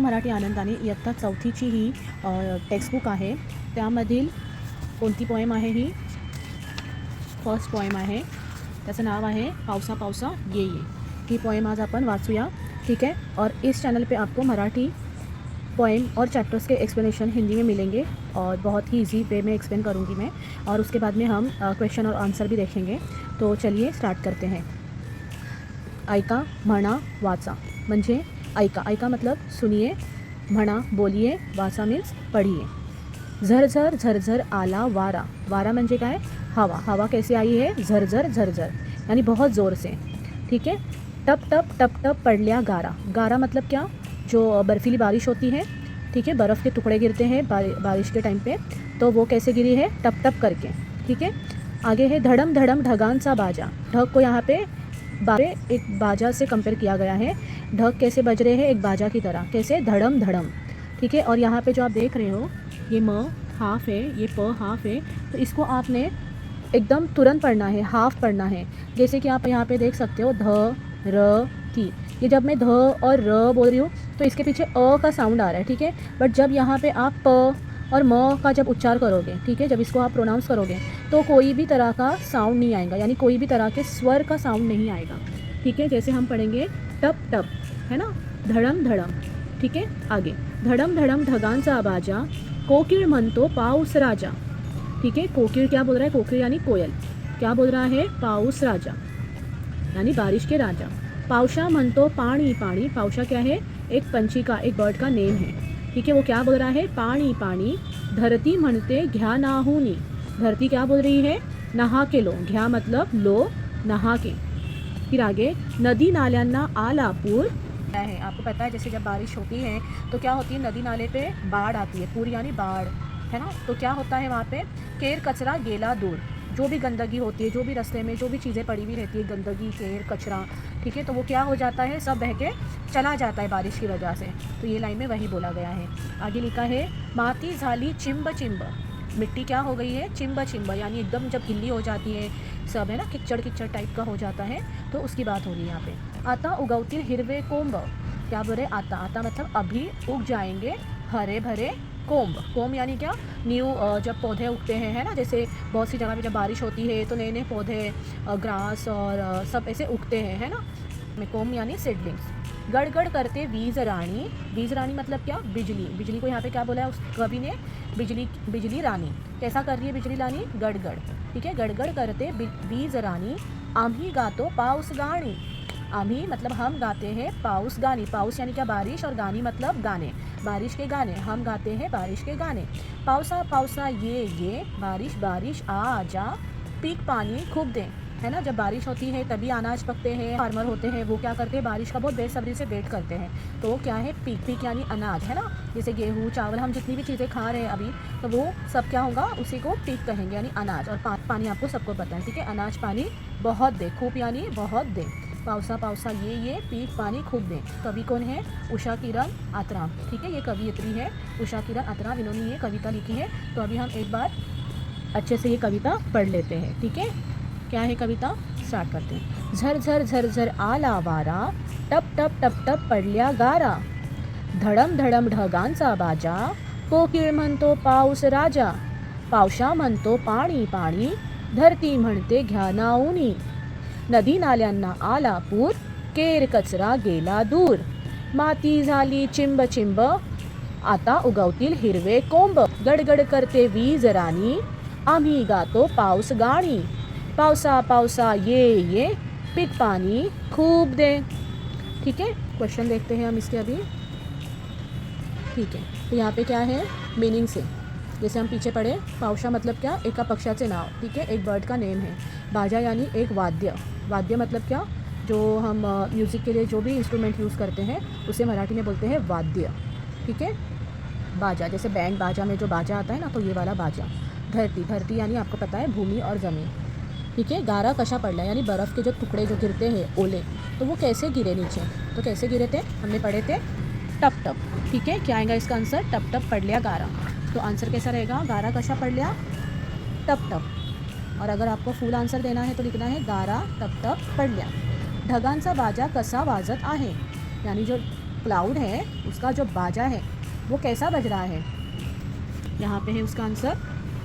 मराठी आनंदाने इयत्ता 4थीची ही टेक्स्टबुक आहे. त्यामधील कोणती पोएम आहे ही? फर्स्ट पोएम आहे. त्याचं नाव आहे पावसा पावसा ये ये. ही पोएम आज अपन वाचूया, ठीक है. और इस चैनल पे आपको मराठी पोएम और चैप्टर्स के एक्सप्लेनेशन हिंदी में मिलेंगे और बहुत ही इजी वे में एक्सप्लेन करूँगी मैं. और उसके बाद में हम क्वेश्चन और आंसर भी देखेंगे. तो चलिए स्टार्ट करते हैं. ऐका, म्हणा, वाचा. म्हणजे ऐका, ऐका मतलब सुनिए, म्हणा बोलिए, वाचा मीन्स पढ़िए. झरझर झरझर आला वारा. वारा म्हणजे काय? हवा. हवा कैसे आई है? झरझर झरझर यानी बहुत ज़ोर से, ठीक है. टप टप टप टप पड़लिया गारा. गारा मतलब क्या? जो बर्फ़ीली बारिश होती है, ठीक है. बर्फ़ के टुकड़े गिरते हैं बारिश के टाइम पे, तो वो कैसे गिरी है? टप टप करके, ठीक है. आगे है धड़म धड़म ढगांचा बाजा. ढग को यहाँ पे एक बाजा से कंपेयर किया गया है. ढग कैसे बज रहे हैं? एक बाजा की तरह. कैसे? धड़म धड़म, ठीक है. और यहाँ पे जो आप देख रहे हो, ये म हाफ है, ये प हाफ है, तो इसको आपने एकदम तुरंत पढ़ना है, हाफ पढ़ना है. जैसे कि आप यहाँ पे देख सकते हो ध र ती. ये जब मैं ध और र बोल रही हूँ तो इसके पीछे अ का साउंड आ रहा है, ठीक है. बट जब यहाँ पे आप प और म का जब उच्चार करोगे, ठीक है, जब इसको आप प्रोनाउंस करोगे तो कोई भी तरह का साउंड नहीं आएगा, यानी कोई भी तरह के स्वर का साउंड नहीं आएगा, ठीक है. जैसे हम पढ़ेंगे टप टप, है ना, धड़म धड़म, ठीक है. आगे धड़म धड़म ढगांचा बाजा, कोकिळ म्हणतो पाऊस राजा, ठीक है. कोकिळ क्या बोल रहा है? कोकिळ यानी कोयल. क्या बोल रहा है? पाऊस राजा यानी बारिश के राजा. पावसा म्हणतो पाणी पाणी. पावसा क्या है? एक पंछी का, एक बर्ड का नेम है, ठीक है. वो क्या बोल रहा है? पाणी पाणी. धरती म्हणते घ्या नाहुनी. धरती क्या बोल रही है? नहा के लो. घ्या मतलब लो, नहा के. फिर आगे नदी नाल्यांना आला पूर. क्या है? आपको पता है जैसे जब बारिश होती है तो क्या होती है? नदी नाले पे बाढ़ आती है, पूर यानी बाढ़, है ना. तो क्या होता है वहाँ पे? केर कचरा गेला दूर. जो भी गंदगी होती है, जो भी रास्ते में जो भी चीज़ें पड़ी हुई रहती है, गंदगी, केर, कचरा, ठीक है, तो वो क्या हो जाता है? सब बह के चला जाता है बारिश की वजह से. तो ये लाइन में वही बोला गया है. आगे लिखा है माती झाली चिंब चिंब. मिट्टी क्या हो गई है? चिंब चिंब यानी एकदम जब गिल्ली हो जाती है सब, है ना, किच्चड़ किच्चड़ टाइप का हो जाता है, तो उसकी बात हो रही है यहाँ पे. आता उगवतील हिरवे कोंब. क्या बोल रहे? आता. आता मतलब अभी उग जाएंगे हरे भरे कोंब. कोंब यानी क्या? न्यू जब पौधे उगते हैं, है ना, जैसे बहुत सी जगह पे जब बारिश होती है तो नए नए पौधे, ग्रास और सब ऐसे उगते हैं, है ना. कोंब यानी सीडलिंग्स. गड़गड़ करते वीज रानी. वीज रानी मतलब क्या? बिजली. बिजली को यहाँ पे क्या बोला है उस कवि ने? बिजली. बिजली रानी. कैसा कर रही है बिजली रानी? गड़गड़, ठीक है. गड़गड़ करते वीज रानी, आम्ही गातो पाऊस गाणी. आम्ही मतलब हम गाते हैं पाऊस गानी. पाऊस यानी क्या? बारिश, और गानी मतलब गाने, बारिश के गाने. हम गाते हैं बारिश के गाने. पावसा पावसा ये बारिश बारिश आ जा, पीक पानी खूब दें, है ना. जब बारिश होती है तभी अनाज पकते हैं. फार्मर होते हैं वो क्या करते हैं? बारिश का बहुत बेसब्री से वेट करते हैं. तो वो क्या है? पीक. पीक यानी अनाज, है ना. जैसे गेहूँ, चावल, हम जितनी भी चीज़ें खा रहे हैं अभी, तो वो सब क्या होगा? उसी को पीक कहेंगे, यानी अनाज. और पानी आपको सबको पता है, ठीक है. अनाज पानी बहुत दे. खूब यानी बहुत दे. पावसा पावसा ये पीक पानी खूब दें. कवि कौन है? उषा किरण आतराम, ठीक है. ये कवियत्री है उषा किरण आतराम. इन्होंने ये कविता लिखी है. तो अभी हम एक बार अच्छे से ये कविता पढ़ लेते हैं, ठीक है. क्या है कविता? स्टार्ट करते हैं. झरझर झरझर आला वारा, टप टप टप टप पडल्या गारा. धडम धडम ढगांचा बाजा, कोकिळ म्हणतो पाऊस राजा. पावसा म्हणतो पाणी पाणी, धरती म्हणते घ्या नाऊनी. नदी नाल्यांना आला पूर, केर कचरा गेला दूर. माती झाली चिंब चिंब, आता उगवतील हिरवे कोंब. गडगड करते वीज रानी, आम्ही गातो पाऊस गाणी. पावसा पावसा ये पीक पानी खूब दे, ठीक है. क्वेश्चन देखते हैं हम इसके अभी, ठीक है. तो यहाँ पे क्या है? मीनिंग से जैसे हम पीछे पढ़े, पावसा मतलब क्या? एका पक्षाचे नाव, ठीक है, एक बर्ड का नेम है. बाजा यानी एक वाद्य. वाद्य मतलब क्या? जो हम म्यूज़िक के लिए जो भी इंस्ट्रूमेंट यूज़ करते हैं उसे मराठी में बोलते हैं वाद्य, ठीक है. बाजा जैसे बैंड बाजा में जो बाजा आता है ना, तो ये वाला बाजा. धरती. धरती यानी आपको पता है भूमि और ज़मीन, ठीक है. गारा कशा पडला यानी बर्फ़ के जो टुकड़े जो गिरते हैं, ओले, तो वो कैसे गिरे नीचे? तो कैसे गिरे थे? हमने पढ़े थे टप टप, ठीक है. क्या आएगा इसका आंसर? टप टप पडल्या गारा. तो आंसर कैसा रहेगा? गारा कशा पडल्या? टप टप. और अगर आपको फुल आंसर देना है तो लिखना है गारा टप टप पडल्या. ढगांचा बाजा कसा वाजत आहे, यानी जो क्लाउड है उसका जो बाजा है वो कैसा बज रहा है, यहाँ पे है उसका आंसर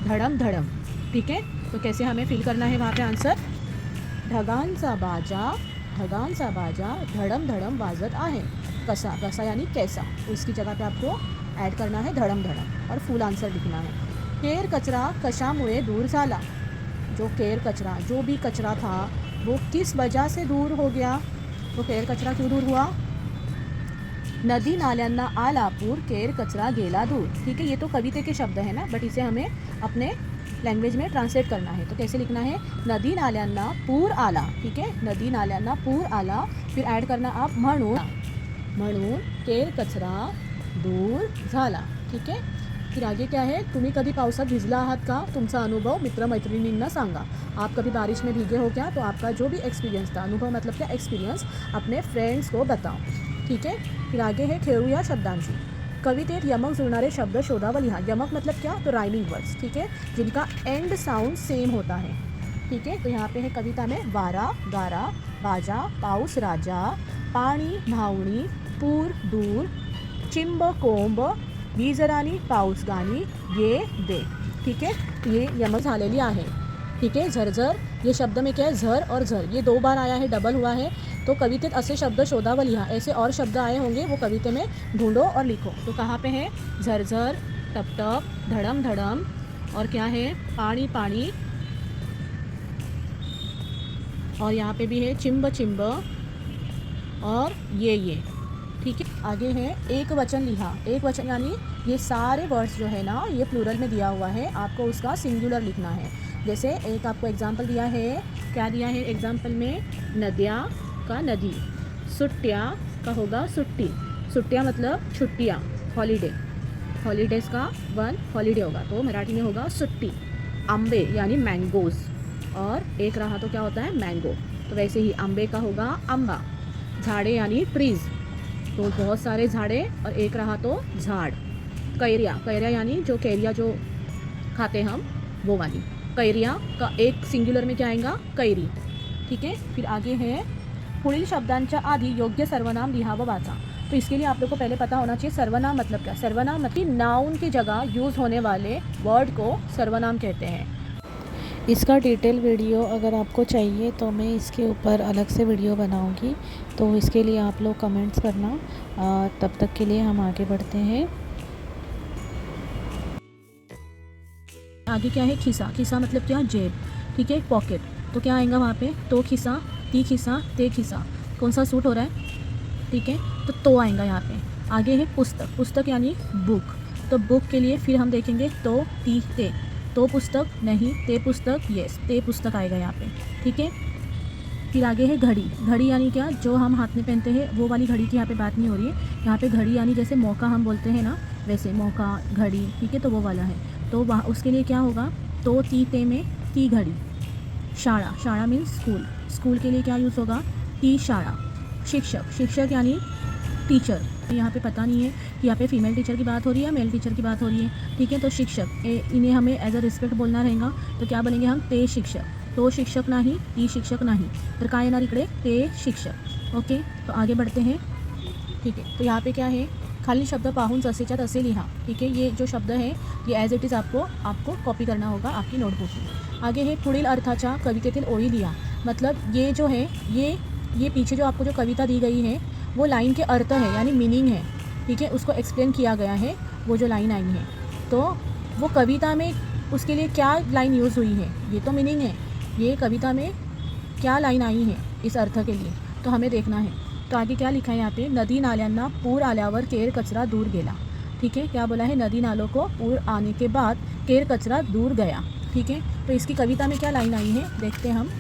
धड़म धड़म। ठीक है, तो कैसे हमें फिल करना है वहाँ पे आंसर, ढगांचा बाजा धड़म धड़म वाजत आहे। कसा, कसा यानी कैसा, तो इसकी जगह पे आपको ऐड करना है धड़म धड़म और फुल आंसर लिखना है। केर कचरा कशामुळे दूर झाला, जो केर कचरा, जो भी कचरा था वो किस वजह से दूर हो गया, तो केर कचरा क्यों दूर हुआ, नदी नाल्यांना आला पूर केर कचरा गेला दूर। ठीक है, ये तो कविते के शब्द है ना, बट इसे हमें अपने लैंग्वेज में ट्रांसलेट करना है। तो कैसे लिखना है, नदी नाल्यांना पूर आला। ठीक है, नदी नाल्यांना पूर आला, फिर ऐड करना आप म्हणून केर कचरा दूर झाला। ठीक है, फिर आगे क्या है, तुम्ही कधी पावसात भिजला आहात का, तुमचा अनुभव मित्रमैत्रिणींना सांगा। आप कभी बारिश में भीगे हो क्या, तो आपका जो भी एक्सपीरियंस था, अनुभव मतलब क्या, एक्सपीरियंस, अपने फ्रेंड्स को बताओ। ठीक है, फिर आगे है खेळूया शब्दांची, कवितेत यमक जुळणारे शब्द शोधा व लिहा। यमक मतलब क्या, तो राइमिंग वर्ड्स। ठीक है, जिनका एंड साउंड सेम होता है। ठीक है, तो यहाँ पे है कविता में वारा गारा, बाजा पाऊस राजा, पाणी भावणी, पूर दूर, चिंब कोंब, वीजराणी पाऊस गाणी, ये दे। ठीक है, ये यमक झालेली आहे। ठीक है, झरझर, ये शब्द में क्या है, झर और झर, ये 2 बार आया है, डबल हुआ है। तो कवितेत ऐसे शब्द शोधा व लिहा, ऐसे और शब्द आए होंगे वो कविते में ढूंढो और लिखो। तो कहाँ पे है, झरझर, टप टप, धड़म धड़म, और क्या है, पानी पानी, और यहाँ पे भी है चिंब चिंब और ये। ठीक है, आगे है एक वचन लिहा। एक वचन यानी ये सारे वर्ड्स जो है ना, ये प्लूरल में दिया हुआ है, आपको उसका सिंगुलर लिखना है। जैसे एक आपको एग्जाम्पल दिया है, क्या दिया है एग्जाम्पल में, नदिया का नदी, सुट्टिया का होगा सुट्टी, सुट्टिया मतलब छुट्टियाँ, हॉलीडे, हॉलीडेज़ का 1 हॉलीडे होगा, तो मराठी में होगा सुट्टी। आंबे यानी मैंगोज़, और एक रहा तो क्या होता है, मैंगो, तो वैसे ही आंबे का होगा आंबा। झाड़े यानी ट्रीज़, तो बहुत सारे झाड़े, और एक रहा तो झाड़। कैरिया, कैरिया यानी जो कैरिया जो खाते हम वो वाली, कैरिया का एक सिंगुलर में क्या आएगा, कैरी। ठीक है, फिर आगे है पुढील शब्दांच्या आधी योग्य सर्वनाम लिहा व वाचा। तो इसके लिए आप लोग को पहले पता होना चाहिए सर्वनाम मतलब क्या। सर्वनाम मतलब नाउन की जगह यूज़ होने वाले वर्ड को सर्वनाम कहते हैं। इसका डिटेल वीडियो अगर आपको चाहिए तो मैं इसके ऊपर अलग से वीडियो बनाऊंगी, तो इसके लिए आप लोग कमेंट्स करना। तब तक के लिए हम आगे बढ़ते हैं। आगे क्या है, खिस्सा, खिस्सा मतलब क्या, जेब। ठीक है, पॉकेट, तो क्या आएगा वहाँ पे, तो खिस्सा, ती खिस्सा, ते खिस्सा, कौन सा सूट हो रहा है। ठीक है, तो आएगा यहाँ पे। आगे है पुस्तक, पुस्तक यानी बुक, तो बुक के लिए फिर हम देखेंगे तो, ती, ते, तो पुस्तक नहीं, ते पुस्तक, येस, ते पुस्तक आएगा यहाँ पे। ठीक है, फिर आगे है घड़ी, घड़ी यानी क्या, जो हम हाथ में पहनते हैं वो वाली घड़ी की यहाँ पे बात नहीं हो रही है। यहाँ पे घड़ी यानी जैसे मौका हम बोलते हैं ना, वैसे मौका, घड़ी। ठीक है, तो वो वाला है, तो वहाँ उसके लिए क्या होगा, तो ती ते में ती घड़ी। शाळा, शाळा मीन्स स्कूल, स्कूल के लिए क्या यूज़ होगा, ती शाळा। शिक्षक, शिक्षक यानी टीचर, यहाँ पे पता नहीं है कि यहाँ पे फीमेल टीचर की बात हो रही है या मेल टीचर की बात हो रही है। ठीक है, तो शिक्षक, इन्हें हमें एज अ रिस्पेक्ट बोलना रहेगा, तो क्या बोलेंगे हम, ते शिक्षक, तो शिक्षक नाही, ती शिक्षक नाही, तर काय येणार इकडे, ते शिक्षक। ओके, तो आगे बढ़ते हैं। ठीक है, तो यहाँ पे क्या है, खाली शब्द पाहून जसेच्या तसे लिहा। ठीक है, ये जो शब्द है ये ॲज इट इज़ आपको कॉपी करना होगा आपकी नोटबुक में। आगे है पुढील अर्थाच्या कवितेतील ओळी लिहा, मतलब ये जो है, ये पीछे जो आपको जो कविता दी गई है वो लाइन के अर्थ है यानी मीनिंग है। ठीक है, उसको एक्सप्लेन किया गया है, वो जो लाइन आई है, तो वो कविता में उसके लिए क्या लाइन यूज़ हुई है, ये तो मीनिंग है, ये कविता में क्या लाइन आई है इस अर्थ के लिए, तो हमें देखना है। तो आगे क्या लिखा है यहाँ पे, नदी नाल्यांना पूर आल्यावर केर कचरा दूर गेला। ठीक है, क्या बोला है, नदी नालों को पूर आने के बाद केर कचरा दूर गया। ठीक है, तो इसकी कविता में क्या लाइन आई है देखते हैं हम,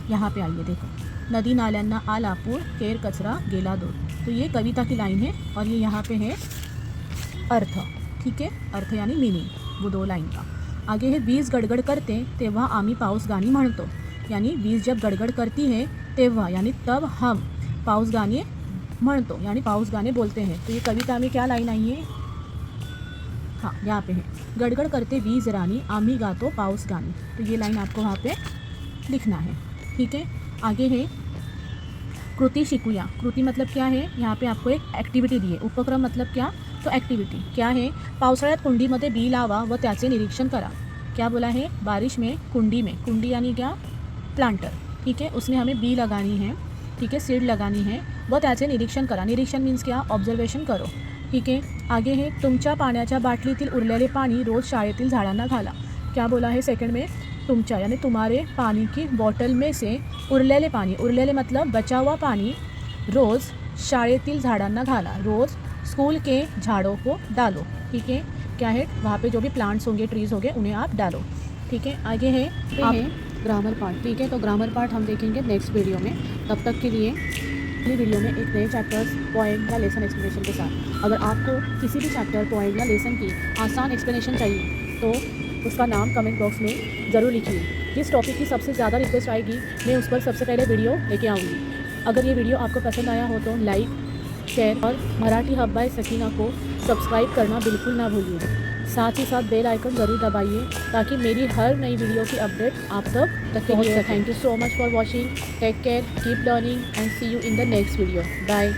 यहाँ पे आइए देखो, नदी नाल्यांना आला पूर केर कचरा गेला दूर, तो ये कविता की लाइन है, और ये यहाँ पे है अर्थ। ठीक है, अर्थ यानी मीनिंग, वो 2 लाइन का। आगे है वीज गडगड करते तेव्हा आम्ही पाऊस गाणी म्हणतो, यानी वीज जब गडगड करती है तेव्हा यानी तब हम पाऊस गाने म्हणतो, यानी पाऊस गाने बोलते हैं। तो ये कविता में क्या लाइन आई है, हाँ यहाँ पे है, गडगड करते वीज राणी आम्ही गातो पाऊस गाणी, तो ये लाइन आपको वहाँ पे लिखना है। ठीक है, आगे है कृती शिकूया। कृती मतलब क्या है, यहाँ पे आपको एक ॲक्टिव्हिटी दी आहे। उपक्रम मतलब क्या, तो ॲक्टिव्हिटी क्या है, पावसाळ्यात कुंडीमध्ये बी लावा व त्याचे निरीक्षण करा। क्या बोला है, बारिश में कुंडी यानी क्या, प्लांटर, ठीक है, उसमें हमें बी लगानी है, ठीक है, सीड लगानी है व त्याचे निरीक्षण करा। निरीक्षण मीन्स क्या, ऑब्झर्वेशन करो, ठीक है। आगे है, तुमच्या पाण्याच्या बाटलीतील उरलेले पाणी रोज शाळेतील झाडांना घाला। क्या बोला है सेकंड में, तुमच्या यानी तुम्हारे पानी की बॉटल में से उरलेले मतलब बचा हुआ पानी रोज़ शाळेतील झाडांना घाला, रोज़ स्कूल के झाड़ों को डालो, ठीक है। क्या है, वहाँ पे जो भी प्लांट्स होंगे, ट्रीज़ होंगे, उन्हें आप डालो, ठीक है। आगे है आप ग्रामर पार्ट, ठीक है। तो ग्रामर पार्ट हम देखेंगे नेक्स्ट वीडियो में। तब तक के लिए अगली वीडियो में एक नए चैप्टर्स, पोएम या लेसन एक्सप्लेनेशन के साथ। अगर आपको किसी भी चैप्टर, पोएम या लेसन की आसान एक्सप्लेनेशन चाहिए तो उसका नाम कमेंट बॉक्स में ज़रूर लिखिए। किस टॉपिक की सबसे ज़्यादा रिक्वेस्ट आएगी, मैं उस पर सबसे पहले वीडियो लेके आऊँगी। अगर ये वीडियो आपको पसंद आया हो तो लाइक, शेयर और मराठी हब बाय सकीना को सब्सक्राइब करना बिल्कुल ना भूलिए। साथ ही साथ बेल आइकन ज़रूर दबाइए ताकि मेरी हर नई वीडियो की अपडेट आप तक पहुँच सके। Thank you so much for watching, take care, keep learning and see you in the next video. Bye.